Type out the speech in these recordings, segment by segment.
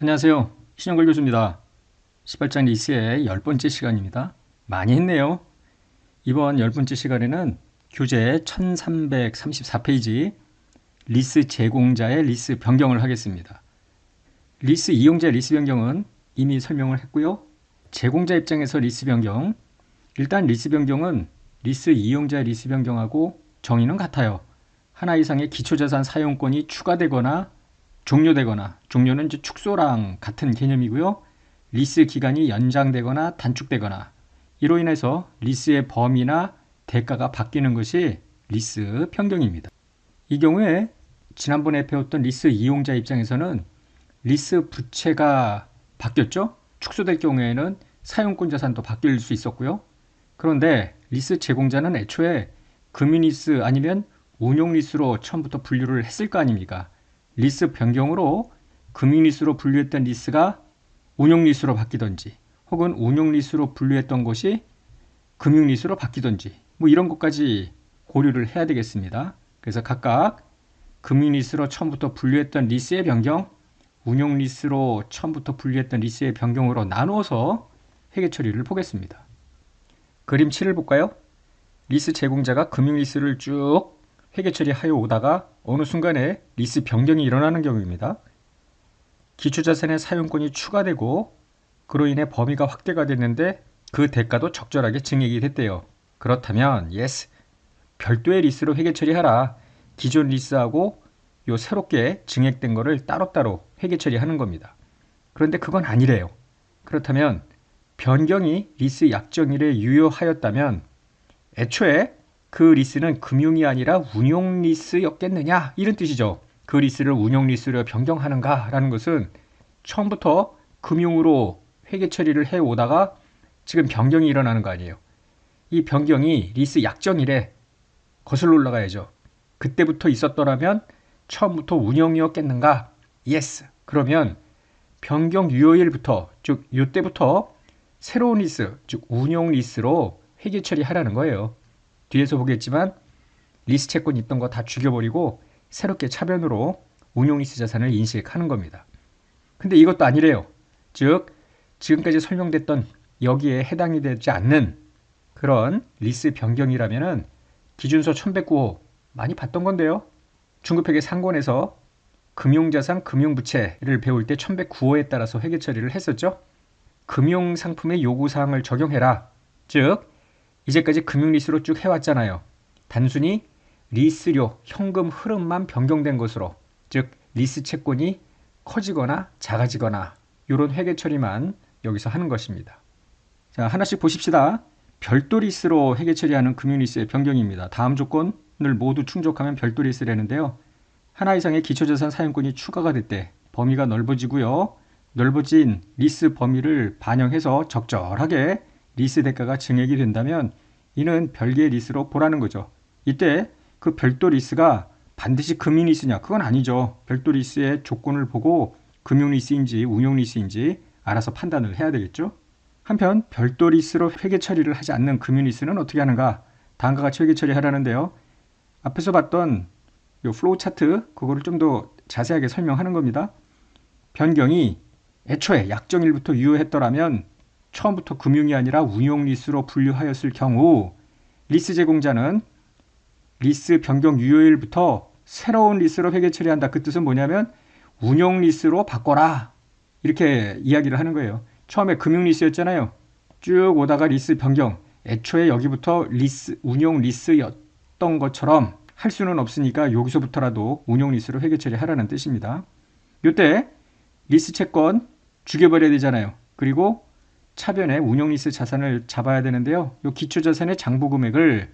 안녕하세요. 신영걸 교수입니다. 시발장 리스의 10번째 시간입니다. 많이 했네요. 이번 10번째 시간에는 교재 1334페이지 리스 제공자의 리스 변경을 하겠습니다. 리스 이용자의 리스 변경은 이미 설명을 했고요. 제공자 입장에서 리스 변경, 일단 리스 변경은 리스 이용자의 리스 변경하고 정의는 같아요. 하나 이상의 기초자산 사용권이 추가되거나 종료되거나, 종료는 이제 축소랑 같은 개념이고요. 리스 기간이 연장되거나 단축되거나 이로 인해서 리스의 범위나 대가가 바뀌는 것이 리스 변경입니다. 이 경우에 지난번에 배웠던 리스 이용자 입장에서는 리스 부채가 바뀌었죠. 축소될 경우에는 사용권 자산도 바뀔 수 있었고요. 그런데 리스 제공자는 애초에 금융리스 아니면 운용리스로 처음부터 분류를 했을 거 아닙니까? 리스 변경으로 금융리스로 분류했던 리스가 운용리스로 바뀌던지 혹은 운용리스로 분류했던 것이 금융리스로 바뀌던지 뭐 이런 것까지 고려를 해야 되겠습니다. 그래서 각각 금융리스로 처음부터 분류했던 리스의 변경, 운용리스로 처음부터 분류했던 리스의 변경으로 나누어서 회계 처리를 보겠습니다. 그림 7을 볼까요? 리스 제공자가 금융리스를 쭉 회계 처리하여 오다가 어느 순간에 리스 변경이 일어나는 경우입니다. 기초자산의 사용권이 추가되고 그로 인해 범위가 확대가 됐는데 그 대가도 적절하게 증액이 됐대요. 그렇다면 yes, 별도의 리스로 회계 처리하라. 기존 리스하고 요 새롭게 증액된 거를 따로따로 회계 처리하는 겁니다. 그런데 그건 아니래요. 그렇다면 변경이 리스 약정일에 유효하였다면 애초에 그 리스는 금융이 아니라 운용 리스였겠느냐 이런 뜻이죠. 그 리스를 운용 리스로 변경하는가 라는 것은 처음부터 금융으로 회계 처리를 해오다가 지금 변경이 일어나는 거 아니에요. 이 변경이 리스 약정일에 거슬러 올라가야죠. 그때부터 있었더라면 처음부터 운영이었겠는가? 예스. 그러면 변경 유효일부터 즉 이때부터 새로운 리스 즉 운용 리스로 회계 처리하라는 거예요. 뒤에서 보겠지만 리스 채권 있던 거 다 죽여버리고 새롭게 차변으로 운용 리스 자산을 인식하는 겁니다. 근데 이것도 아니래요. 즉 지금까지 설명됐던 여기에 해당이 되지 않는 그런 리스 변경이라면은 기준서 1109호 많이 봤던 건데요. 중급회계 상권에서 금융자산, 금융부채를 배울 때 1109호에 따라서 회계 처리를 했었죠. 금융상품의 요구사항을 적용해라. 즉 이제까지 금융리스로 쭉 해왔잖아요. 단순히 리스료, 현금 흐름만 변경된 것으로 즉 리스 채권이 커지거나 작아지거나 이런 회계 처리만 여기서 하는 것입니다. 자, 하나씩 보십시다. 별도 리스로 회계 처리하는 금융리스의 변경입니다. 다음 조건을 모두 충족하면 별도 리스라는데요. 하나 이상의 기초자산 사용권이 추가가 됐대. 범위가 넓어지고요. 넓어진 리스 범위를 반영해서 적절하게 리스 대가가 증액이 된다면 이는 별개의 리스로 보라는 거죠. 이때 그 별도 리스가 반드시 금융 리스냐? 그건 아니죠. 별도 리스의 조건을 보고 금융 리스인지 운용 리스인지 알아서 판단을 해야 되겠죠. 한편 별도 리스로 회계 처리를 하지 않는 금융 리스는 어떻게 하는가? 다음과 같이 회계 처리하라는데요. 앞에서 봤던 이 플로우 차트 그거를 좀 더 자세하게 설명하는 겁니다. 변경이 애초에 약정일부터 유효했더라면 처음부터 금융이 아니라 운용 리스로 분류하였을 경우 리스 제공자는 리스 변경 유효일부터 새로운 리스로 회계 처리한다. 그 뜻은 뭐냐면 운용 리스로 바꿔라. 이렇게 이야기를 하는 거예요. 처음에 금융 리스였잖아요. 쭉 오다가 리스 변경. 애초에 여기부터 리스 운용 리스였던 것처럼 할 수는 없으니까 여기서부터라도 운용 리스로 회계 처리하라는 뜻입니다. 이때 리스 채권 죽여버려야 되잖아요. 그리고 차변에 운용 리스 자산을 잡아야 되는데요. 이 기초 자산의 장부 금액을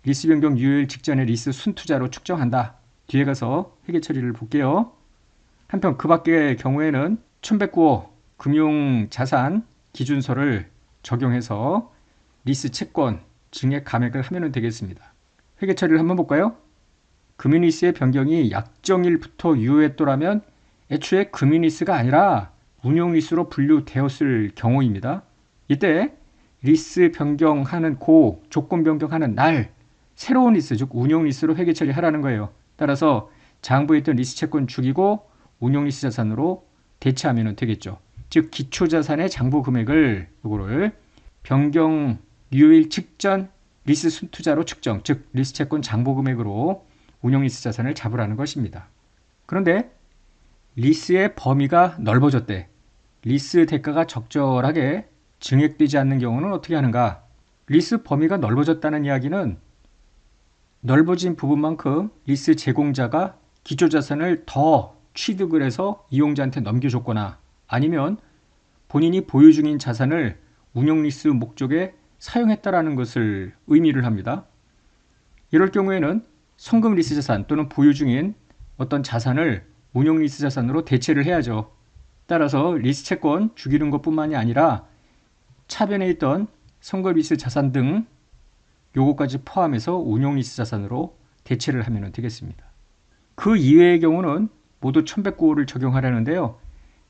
리스 변경 유효일 직전에 리스 순투자로 측정한다. 뒤에 가서 회계 처리를 볼게요. 한편 그 밖의 경우에는 1109호 금융 자산 기준서를 적용해서 리스 채권 증액 감액을 하면 되겠습니다. 회계 처리를 한번 볼까요? 금융리스의 변경이 약정일부터 유효했더라면 애초에 금융리스가 아니라 운용리스로 분류되었을 경우입니다. 이때 리스 변경하는 조건 변경하는 날 새로운 리스 즉 운용리스로 회계 처리하라는 거예요. 따라서 장부에 있던 리스 채권 죽이고 운용리스 자산으로 대체하면 되겠죠. 즉 기초자산의 장부 금액을 요거를 변경 유효일 직전 리스 순투자로 측정, 즉 리스 채권 장부 금액으로 운용 리스 자산을 잡으라는 것입니다. 그런데 리스의 범위가 넓어졌대. 리스 대가가 적절하게 증액되지 않는 경우는 어떻게 하는가? 리스 범위가 넓어졌다는 이야기는 넓어진 부분만큼 리스 제공자가 기초자산을 더 취득을 해서 이용자한테 넘겨줬거나 아니면 본인이 보유 중인 자산을 운용 리스 목적에 사용했다라는 것을 의미를 합니다. 이럴 경우에는 성금 리스 자산 또는 보유 중인 어떤 자산을 운용 리스 자산으로 대체를 해야죠. 따라서 리스 채권 죽이는 것뿐만이 아니라 차변에 있던 성금 리스 자산 등 요거까지 포함해서 운용 리스 자산으로 대체를 하면 되겠습니다. 그 이외의 경우는 모두 1109호를 적용하려는데요.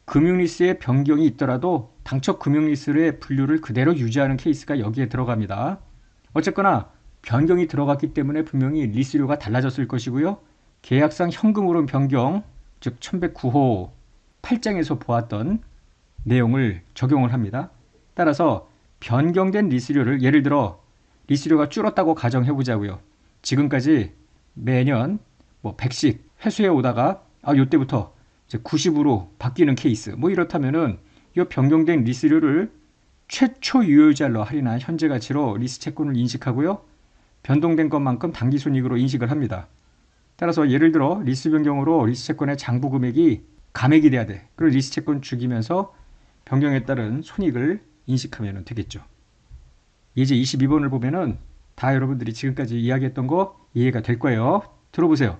금융리스의 변경이 있더라도 당초 금융리스의 분류를 그대로 유지하는 케이스가 여기에 들어갑니다. 어쨌거나 변경이 들어갔기 때문에 분명히 리스료가 달라졌을 것이고요. 계약상 현금으로 변경, 즉 1109호 8장에서 보았던 내용을 적용을 합니다. 따라서 변경된 리스료를 예를 들어 리스료가 줄었다고 가정해 보자고요. 지금까지 매년 100씩 회수해 오다가 요때부터 90으로 바뀌는 케이스 이렇다면은 이 변경된 리스료를 최초 유효자로 할인한 현재 가치로 리스 채권을 인식하고요. 변동된 것만큼 당기순이익으로 인식을 합니다. 따라서 예를 들어 리스 변경으로 리스 채권의 장부 금액이 감액이 돼야 돼. 그리고 리스 채권 죽이면서 변경에 따른 손익을 인식하면 되겠죠. 예제 22번을 보면은 다 여러분들이 지금까지 이야기했던 거 이해가 될 거예요. 들어보세요.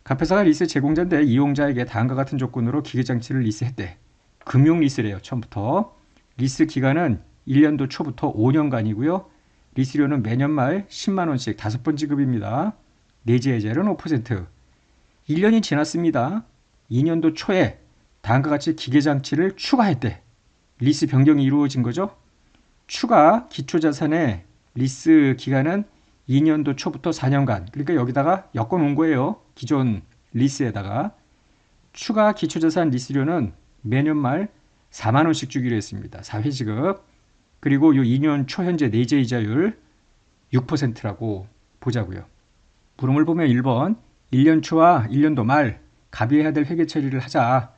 갑회사가 리스 제공자인데 이용자에게 다음과 같은 조건으로 기계장치를 리스했대. 금융 리스래요. 처음부터. 리스 기간은 1년도 초부터 5년간이고요. 리스료는 매년 말 10만 원씩 5번 지급입니다. 내재 해제율은 5%. 1년이 지났습니다. 2년도 초에 다음과 같이 기계장치를 추가했대. 리스 변경이 이루어진 거죠. 추가 기초자산의 리스 기간은 2년도 초부터 4년간. 그러니까 여기다가 엮어 놓은 거예요. 기존 리스에다가. 추가 기초자산 리스료는 매년 말 4만 원씩 주기로 했습니다. 4회 지급. 그리고 이 2년 초 현재 내재이자율 6%라고 보자고요. 물음을 보면 1번 1년 초와 1년도 말 갑의해야 될 회계 처리를 하자.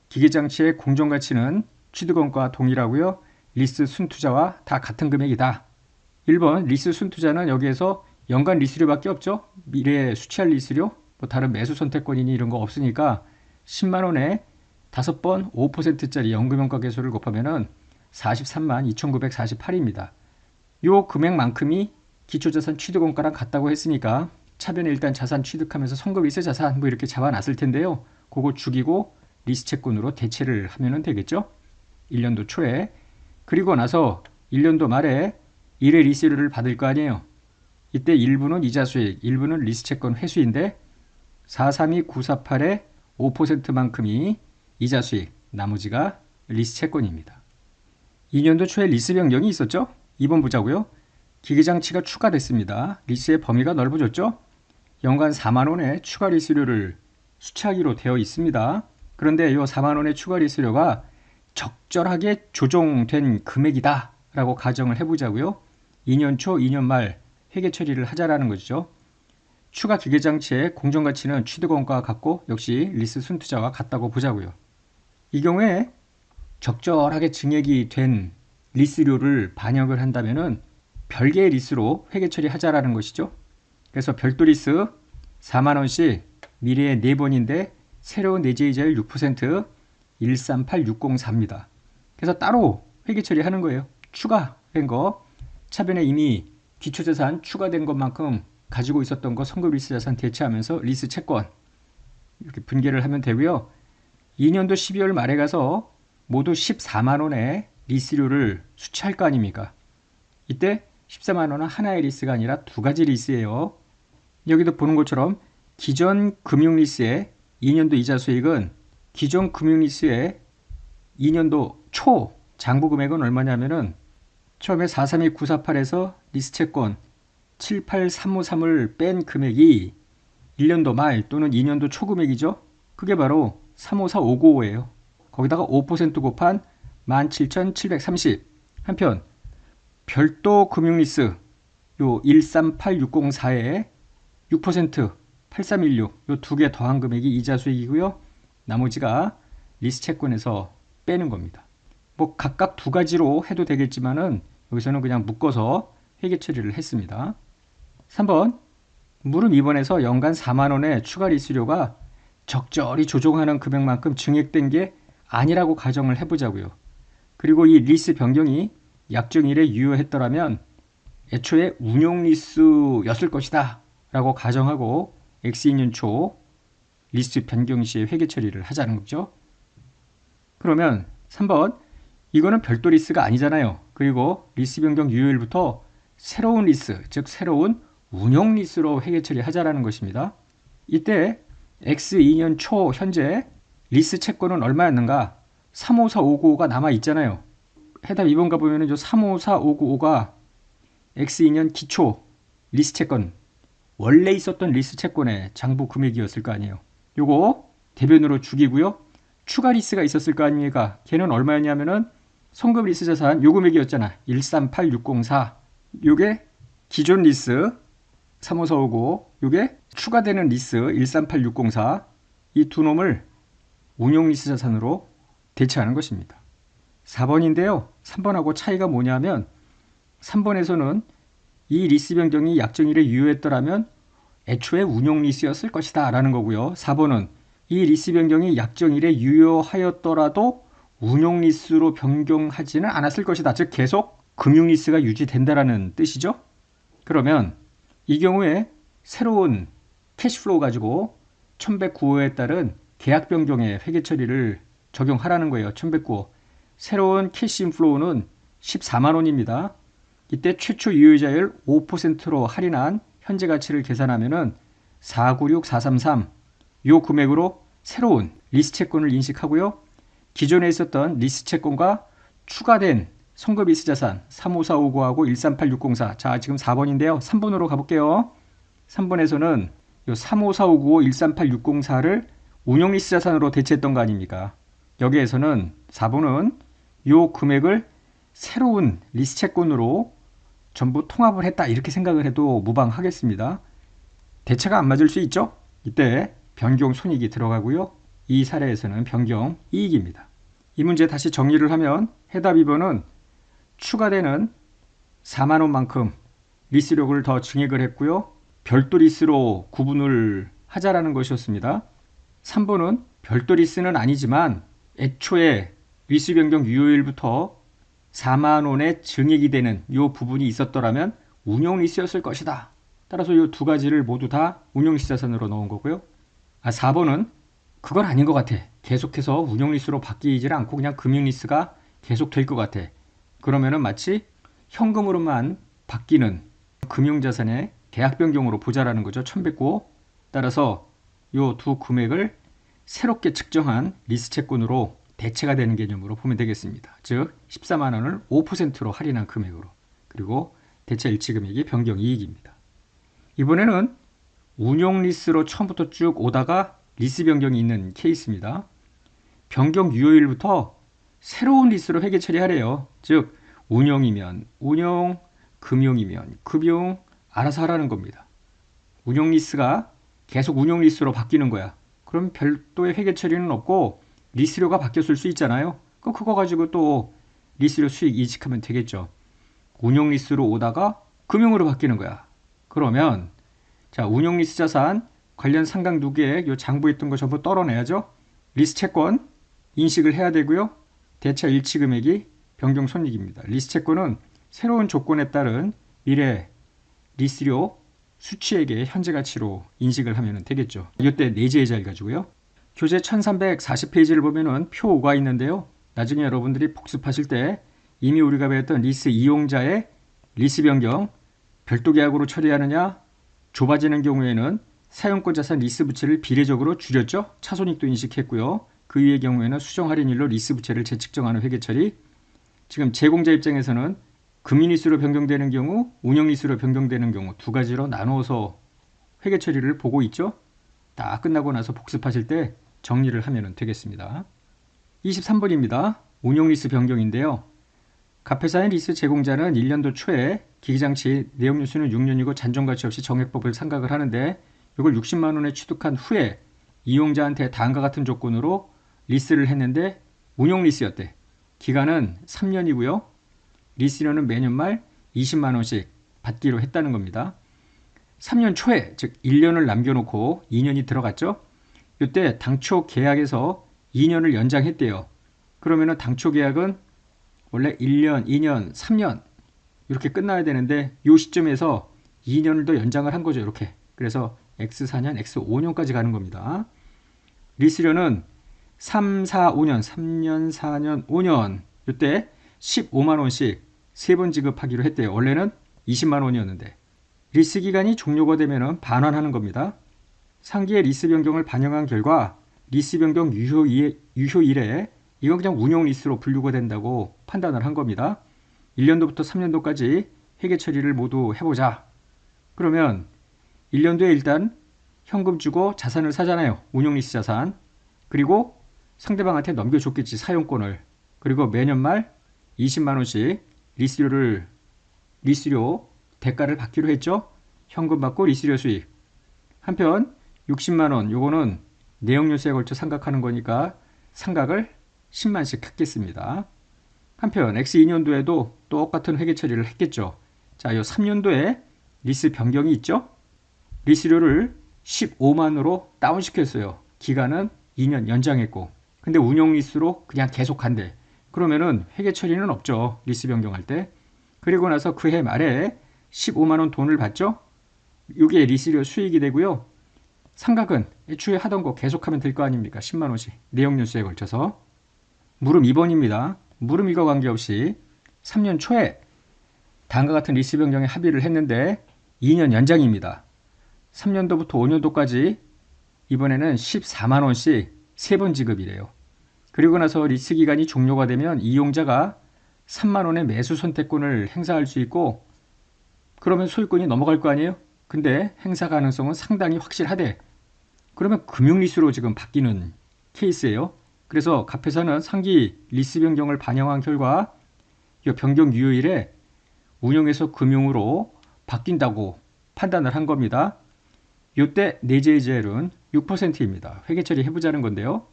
기계장치의 공정가치는 취득원가와 동일하고요. 리스 순투자와 다 같은 금액이다. 1번 리스 순투자는 여기에서 연간 리스료밖에 없죠. 미래에 수취할 리스료, 다른 매수 선택권이니 이런 거 없으니까 10만 원에 5번 5%짜리 연금효과 계수를 곱하면 43만 2,948입니다. 요 금액만큼이 기초자산 취득원가랑 같다고 했으니까 차변에 일단 자산 취득하면서 성금리스 자산 이렇게 잡아놨을 텐데요. 그거 죽이고 리스 채권으로 대체를 하면 되겠죠. 1년도 초에. 그리고 나서 1년도 말에 1회 리스료를 받을 거 아니에요. 이때 일부는 이자 수익, 일부는 리스 채권 회수인데 432948의 5%만큼이 이자 수익, 나머지가 리스 채권입니다. 2년도 초에 리스 변경이 있었죠? 2번 보자고요. 기계장치가 추가됐습니다. 리스의 범위가 넓어졌죠? 연간 4만 원의 추가 리스료를 수취하기로 되어 있습니다. 그런데 이 4만 원의 추가 리스료가 적절하게 조정된 금액이다 라고 가정을 해보자고요. 2년 초, 2년 말 회계 처리를 하자라는 것이죠. 추가 기계장치의 공정가치는 취득원가와 같고 역시 리스 순투자와 같다고 보자고요. 이 경우에 적절하게 증액이 된 리스료를 반영을 한다면 별개의 리스로 회계 처리하자라는 것이죠. 그래서 별도 리스 4만 원씩 미래의 4번인데 새로운 내재이자율 6% 138604입니다. 그래서 따로 회계 처리하는 거예요. 추가된 거. 차변에 이미 기초자산 추가된 것만큼 가지고 있었던 거 성급 리스 자산 대체하면서 리스 채권 이렇게 분개를 하면 되고요. 2년도 12월 말에 가서 모두 14만 원의 리스료를 수취할 거 아닙니까? 이때 14만 원은 하나의 리스가 아니라 두 가지 리스예요. 여기도 보는 것처럼 기존 금융리스의 2년도 이자 수익은 기존 금융리스의 2년도 초 장부 금액은 얼마냐면은 처음에 432948에서 리스 채권 78353을 뺀 금액이 1년도 말 또는 2년도 초 금액이죠. 그게 바로 354595예요. 거기다가 5% 곱한 17,730. 한편 별도 금융리스 요 138604에 6% 8316 요 두 개 더한 금액이 이자 수익이고요. 나머지가 리스 채권에서 빼는 겁니다. 뭐 각각 두 가지로 해도 되겠지만은 여기서는 그냥 묶어서 회계 처리를 했습니다. 3번 물음 2번에서 연간 4만원의 추가 리스료가 적절히 조정하는 금액만큼 증액된 게 아니라고 가정을 해보자고요. 그리고 이 리스 변경이 약정일에 유효했더라면 애초에 운용 리스였을 것이다 라고 가정하고 X2년 초 리스 변경 시에 회계 처리를 하자는 거죠. 그러면 3번 이거는 별도 리스가 아니잖아요. 그리고 리스 변경 유효일부터 새로운 리스, 즉 새로운 운용 리스로 회계 처리하자라는 것입니다. 이때 X2년 초 현재 리스 채권은 얼마였는가? 354595가 남아 있잖아요. 해답 2번 가보면 354595가 X2년 기초 리스 채권, 원래 있었던 리스 채권의 장부 금액이었을 거 아니에요. 요거 대변으로 죽이고요. 추가 리스가 있었을 거 아닙니까? 걔는 얼마였냐면은 성급 리스 자산 요 금액이었잖아. 138604. 요게 기존 리스 35459, 요게 추가되는 리스 138604. 이 두 놈을 운용 리스 자산으로 대체하는 것입니다. 4번인데요. 3번하고 차이가 뭐냐면 3번에서는 이 리스 변경이 약정일에 유효했더라면 애초에 운용 리스였을 것이다 라는 거고요. 4번은 이 리스 변경이 약정일에 유효하였더라도 운용 리스로 변경하지는 않았을 것이다. 즉 계속 금융 리스가 유지된다라는 뜻이죠. 그러면 이 경우에 새로운 캐시플로우 가지고 1109호에 따른 계약 변경의 회계 처리를 적용하라는 거예요. 1109호. 새로운 캐시 인플로우는 14만 원입니다. 이때 최초 유효자율 5%로 할인한 현재 가치를 계산하면은 496433 요 금액으로 새로운 리스 채권을 인식하고요. 기존에 있었던 리스 채권과 추가된 성급 리스 자산 35459하고 138604. 자, 지금 4번인데요. 3번으로 가볼게요. 3번에서는 요 35459, 138604를 운용 리스 자산으로 대체했던 거 아닙니까? 여기에서는 4번은 요 금액을 새로운 리스 채권으로 전부 통합을 했다 이렇게 생각을 해도 무방하겠습니다. 대체가 안 맞을 수 있죠? 이때 변경 손익이 들어가고요. 이 사례에서는 변경 이익입니다. 이 문제 다시 정리를 하면 해답 2번은 추가되는 4만 원만큼 리스료를 더 증액을 했고요. 별도 리스로 구분을 하자라는 것이었습니다. 3번은 별도 리스는 아니지만 애초에 리스 변경 유효일부터 4만 원의 증액이 되는 이 부분이 있었더라면 운용 리스였을 것이다. 따라서 이 두 가지를 모두 다 운용 리스 자산으로 넣은 거고요. 4번은 그건 아닌 것 같아. 계속해서 운용 리스로 바뀌지 않고 그냥 금융 리스가 계속 될 것 같아. 그러면은 마치 현금으로만 바뀌는 금융 자산의 계약 변경으로 보자라는 거죠. 1109호. 따라서 이 두 금액을 새롭게 측정한 리스 채권으로 대체가 되는 개념으로 보면 되겠습니다. 즉 14만 원을 5%로 할인한 금액으로. 그리고 대체 일치 금액이 변경 이익입니다. 이번에는 운용 리스로 처음부터 쭉 오다가 리스 변경이 있는 케이스입니다. 변경 유효일부터 새로운 리스로 회계 처리하래요. 즉 운용이면 운용, 금융이면 금융 알아서 하라는 겁니다. 운용 리스가 계속 운용 리스로 바뀌는 거야. 그럼 별도의 회계 처리는 없고 리스료가 바뀌었을 수 있잖아요. 그거 가지고 또 리스료 수익 이직하면 되겠죠. 운용 리스로 오다가 금융으로 바뀌는 거야. 그러면 자 운용 리스 자산 관련 상각 누계액 요 장부에 있던 거 전부 떨어내야죠. 리스 채권 인식을 해야 되고요. 대차 일치 금액이 변경 손익입니다. 리스 채권은 새로운 조건에 따른 미래 리스료 수취액의 현재 가치로 인식을 하면 되겠죠. 이때 내재이자를 가지고요. 교재 1340페이지를 보면은 표 5가 있는데요. 나중에 여러분들이 복습하실 때 이미 우리가 배웠던 리스 이용자의 리스 변경 별도 계약으로 처리하느냐 좁아지는 경우에는 사용권 자산 리스 부채를 비례적으로 줄였죠. 차손익도 인식했고요. 그 이의 경우에는 수정 할인일로 리스 부채를 재측정하는 회계 처리. 지금 제공자 입장에서는 금융 리스로 변경되는 경우, 운영 리스로 변경되는 경우 두 가지로 나누어서 회계 처리를 보고 있죠. 다 끝나고 나서 복습하실 때 정리를 하면 되겠습니다. 23번입니다. 운용리스 변경인데요. 갑회사인 리스 제공자는 1년도 초에 기기장치 내역뉴스는 6년이고 잔존가치 없이 정액법을 상각을 하는데 이걸 60만 원에 취득한 후에 이용자한테 다음과 같은 조건으로 리스를 했는데 운용리스였대. 기간은 3년이고요. 리스료는 매년 말 20만 원씩 받기로 했다는 겁니다. 3년 초에 즉 1년을 남겨놓고 2년이 들어갔죠. 이때 당초 계약에서 2년을 연장했대요. 그러면은 당초 계약은 원래 1년, 2년, 3년 이렇게 끝나야 되는데 이 시점에서 2년을 더 연장을 한 거죠. 이렇게. 그래서 X4년, X5년까지 가는 겁니다. 리스료는 3, 4, 5년, 3년, 4년, 5년 이때 15만 원씩 3번 지급하기로 했대요. 원래는 20만 원이었는데 리스 기간이 종료가 되면 반환하는 겁니다. 상기의 리스 변경을 반영한 결과 리스 변경 유효일에 이건 그냥 운용 리스로 분류가 된다고 판단을 한 겁니다. 1년도부터 3년도까지 회계 처리를 모두 해보자. 그러면 1년도에 일단 현금 주고 자산을 사잖아요. 운용 리스 자산. 그리고 상대방한테 넘겨줬겠지, 사용권을. 그리고 매년 말 20만 원씩 리스료 대가를 받기로 했죠. 현금 받고 리스료 수익. 한편 60만 원 요거는 내역뉴스에 걸쳐 상각하는 거니까 상각을 10만씩 했겠습니다. 한편 X2년도에도 똑같은 회계 처리를 했겠죠. 자, 요 3년도에 리스 변경이 있죠. 리스료를 15만으로 다운시켰어요. 기간은 2년 연장했고. 근데 운용 리스로 그냥 계속한대. 그러면은 회계 처리는 없죠. 리스 변경할 때. 그리고 나서 그해 말에 15만 원 돈을 받죠. 이게 리스료 수익이 되고요. 상각은 애초에 하던 거 계속하면 될 거 아닙니까? 10만 원씩. 내역 뉴스에 걸쳐서. 물음 2번입니다. 물음 이거 관계없이 3년 초에 다음과 같은 리스 변경에 합의를 했는데 2년 연장입니다. 3년도부터 5년도까지 이번에는 14만 원씩 3번 지급이래요. 그리고 나서 리스 기간이 종료가 되면 이용자가 3만 원의 매수 선택권을 행사할 수 있고 그러면 소유권이 넘어갈 거 아니에요? 근데 행사 가능성은 상당히 확실하대. 그러면 금융리스로 지금 바뀌는 케이스예요. 그래서 갑회사는 상기 리스 변경을 반영한 결과 이 변경 유효일에 운용에서 금융으로 바뀐다고 판단을 한 겁니다. 이때 내재의 제율은 6%입니다. 회계 처리 해보자는 건데요.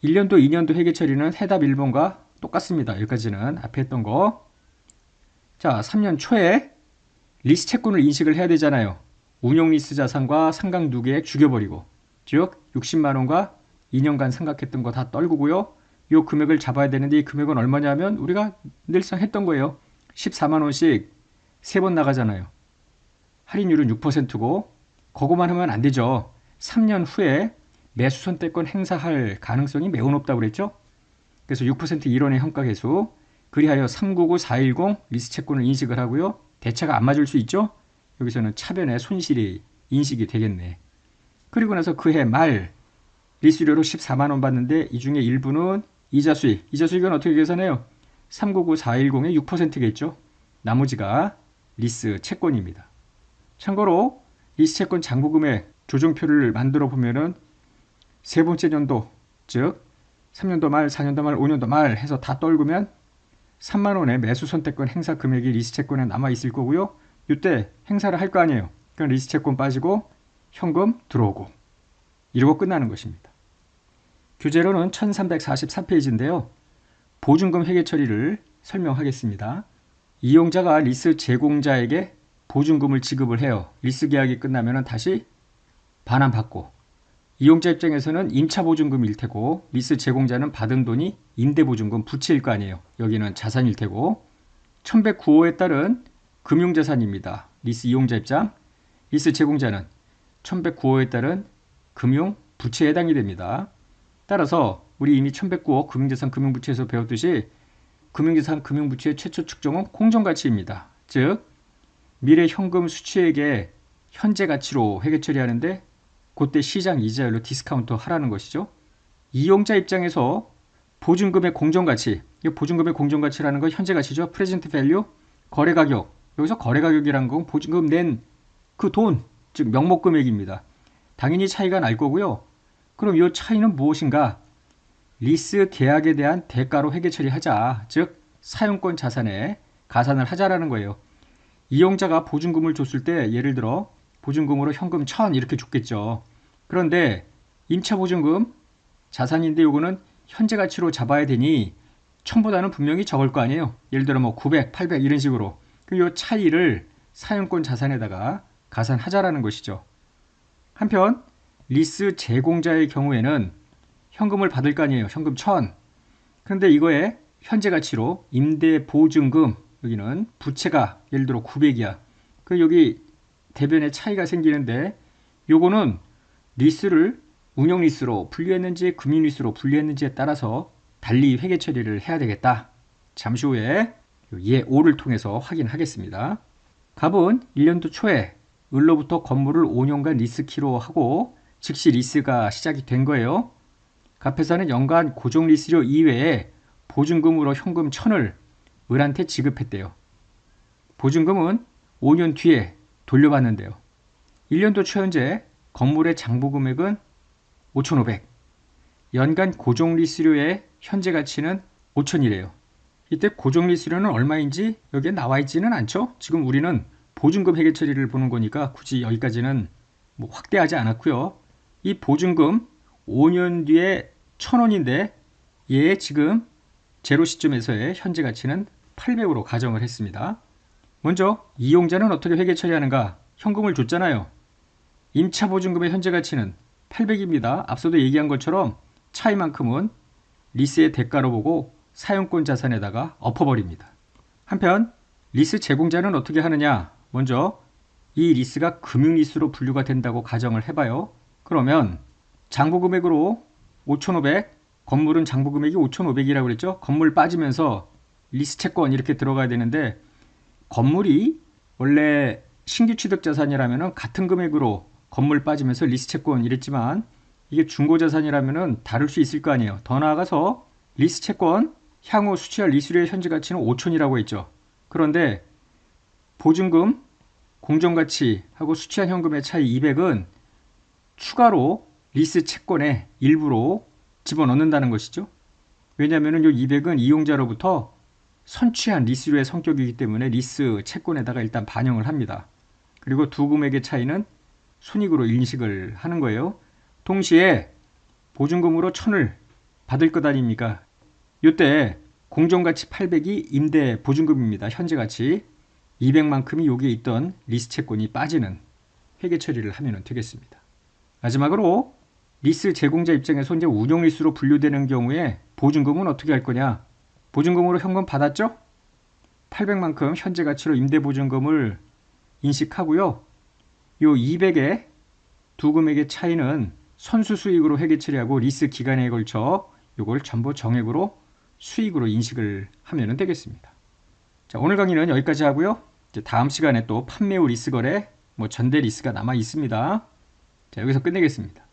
1년도, 2년도 회계 처리는 해답 1번과 똑같습니다. 여기까지는 앞에 했던 거. 자, 3년 초에 리스 채권을 인식을 해야 되잖아요. 운용 리스 자산과 상각 누계액 죽여버리고 즉 60만 원과 2년간 상각했던 거 다 떨구고요. 이 금액을 잡아야 되는데 이 금액은 얼마냐면 우리가 늘상 했던 거예요. 14만 원씩 3번 나가잖아요. 할인율은 6%고 그거만 하면 안 되죠. 3년 후에 매수 선택권 행사할 가능성이 매우 높다고 그랬죠. 그래서 6% 1원의 현가계수 그리하여 399-410 리스 채권을 인식을 하고요. 대차가 안 맞을 수 있죠. 여기서는 차변의 손실이 인식이 되겠네. 그리고 나서 그해 말 리스료로 14만 원 받는데 이 중에 일부는 이자 수익. 이자 수익은 어떻게 계산해요? 399-410의 6%겠죠. 나머지가 리스 채권입니다. 참고로 리스 채권 잔고금액 조정표를 만들어 보면은 세 번째 년도, 즉 3년도 말, 4년도 말, 5년도 말 해서 다 떨구면 3만 원의 매수 선택권 행사 금액이 리스 채권에 남아 있을 거고요. 이때 행사를 할 거 아니에요. 그럼 리스 채권 빠지고 현금 들어오고 이러고 끝나는 것입니다. 교재로는 1344페이지인데요. 보증금 회계 처리를 설명하겠습니다. 이용자가 리스 제공자에게 보증금을 지급을 해요. 리스 계약이 끝나면 다시 반환받고 이용자 입장에서는 임차 보증금일 테고 리스 제공자는 받은 돈이 임대보증금 부채일 거 아니에요. 여기는 자산일 테고 1109호에 따른 금융자산입니다. 리스 이용자 입장, 리스 제공자는 1109호에 따른 금융 부채에 해당이 됩니다. 따라서 우리 이미 1109호 금융자산 금융부채에서 배웠듯이 금융자산 금융부채의 최초 측정은 공정가치입니다. 즉 미래 현금 수취액의 현재 가치로 회계 처리하는데 그때 시장 이자율로 디스카운트 하라는 것이죠. 이용자 입장에서 보증금의 공정가치, 이 보증금의 공정가치라는 건 현재 가치죠. 프레젠트 밸류, 거래가격. 여기서 거래가격이라는 건 보증금 낸 그 돈, 즉 명목금액입니다. 당연히 차이가 날 거고요. 그럼 이 차이는 무엇인가? 리스 계약에 대한 대가로 회계 처리하자. 즉 사용권 자산에 가산을 하자라는 거예요. 이용자가 보증금을 줬을 때 예를 들어 보증금으로 현금 1000 이렇게 줬겠죠. 그런데 임차 보증금 자산인데 요거는 현재 가치로 잡아야 되니 1000보다는 분명히 적을 거 아니에요. 예를 들어 뭐 900, 800 이런 식으로. 그럼 요 차이를 사용권 자산에다가 가산하자라는 것이죠. 한편 리스 제공자의 경우에는 현금을 받을 거 아니에요. 현금 1000. 그런데 이거에 현재 가치로 임대 보증금, 여기는 부채가 예를 들어 900이야. 그 여기 대변에 차이가 생기는데 요거는 리스를 운영 리스로 분류했는지 금융 리스로 분류했는지에 따라서 달리 회계 처리를 해야 되겠다. 잠시 후에 예 5를 통해서 확인하겠습니다. 갑은 1년도 초에 을로부터 건물을 5년간 리스키로 하고 즉시 리스가 시작이 된 거예요. 갑회사는 연간 고정 리스료 이외에 보증금으로 현금 1000을 을한테 지급했대요. 보증금은 5년 뒤에 돌려받는데요. 1년도 초 현재 건물의 장부 금액은 5,500. 연간 고정 리스료의 현재 가치는 5,000이래요. 이때 고정 리스료는 얼마인지 여기에 나와 있지는 않죠. 지금 우리는 보증금 회계 처리를 보는 거니까 굳이 여기까지는 뭐 확대하지 않았고요. 이 보증금 5년 뒤에 1,000원인데 얘 지금 제로 시점에서의 현재 가치는 800으로 가정을 했습니다. 먼저 이용자는 어떻게 회계 처리하는가? 현금을 줬잖아요. 임차 보증금의 현재 가치는 800입니다. 앞서도 얘기한 것처럼 차이만큼은 리스의 대가로 보고 사용권 자산에다가 엎어버립니다. 한편 리스 제공자는 어떻게 하느냐? 먼저 이 리스가 금융리스로 분류가 된다고 가정을 해봐요. 그러면 장부금액으로 5,500, 건물은 장부금액이 5,500이라고 그랬죠? 건물 빠지면서 리스 채권 이렇게 들어가야 되는데 건물이 원래 신규 취득 자산이라면 같은 금액으로 건물 빠지면서 리스 채권 이랬지만 이게 중고 자산이라면 다를 수 있을 거 아니에요. 더 나아가서 리스 채권 향후 수취할 리스료의 현재 가치는 5,000이라고 했죠. 그런데 보증금, 공정가치하고 수취한 현금의 차이 200은 추가로 리스 채권의 일부로 집어넣는다는 것이죠. 왜냐하면 이 200은 이용자로부터 선취한 리스료의 성격이기 때문에 리스 채권에다가 일단 반영을 합니다. 그리고 두 금액의 차이는 손익으로 인식을 하는 거예요. 동시에 보증금으로 1000을 받을 것 아닙니까? 이때 공정가치 800이 임대 보증금입니다. 현재 가치 200만큼이 여기에 있던 리스 채권이 빠지는 회계 처리를 하면 되겠습니다. 마지막으로 리스 제공자 입장에서 이제 운용 리스로 분류되는 경우에 보증금은 어떻게 할 거냐? 보증금으로 현금 받았죠? 800만큼 현재 가치로 임대 보증금을 인식하고요. 요 200의 두 금액의 차이는 선수 수익으로 회계 처리하고 리스 기간에 걸쳐 이걸 전부 정액으로 수익으로 인식을 하면 되겠습니다. 자, 오늘 강의는 여기까지 하고요. 이제 다음 시간에 또 판매 후 리스 거래, 전대 리스가 남아 있습니다. 자, 여기서 끝내겠습니다.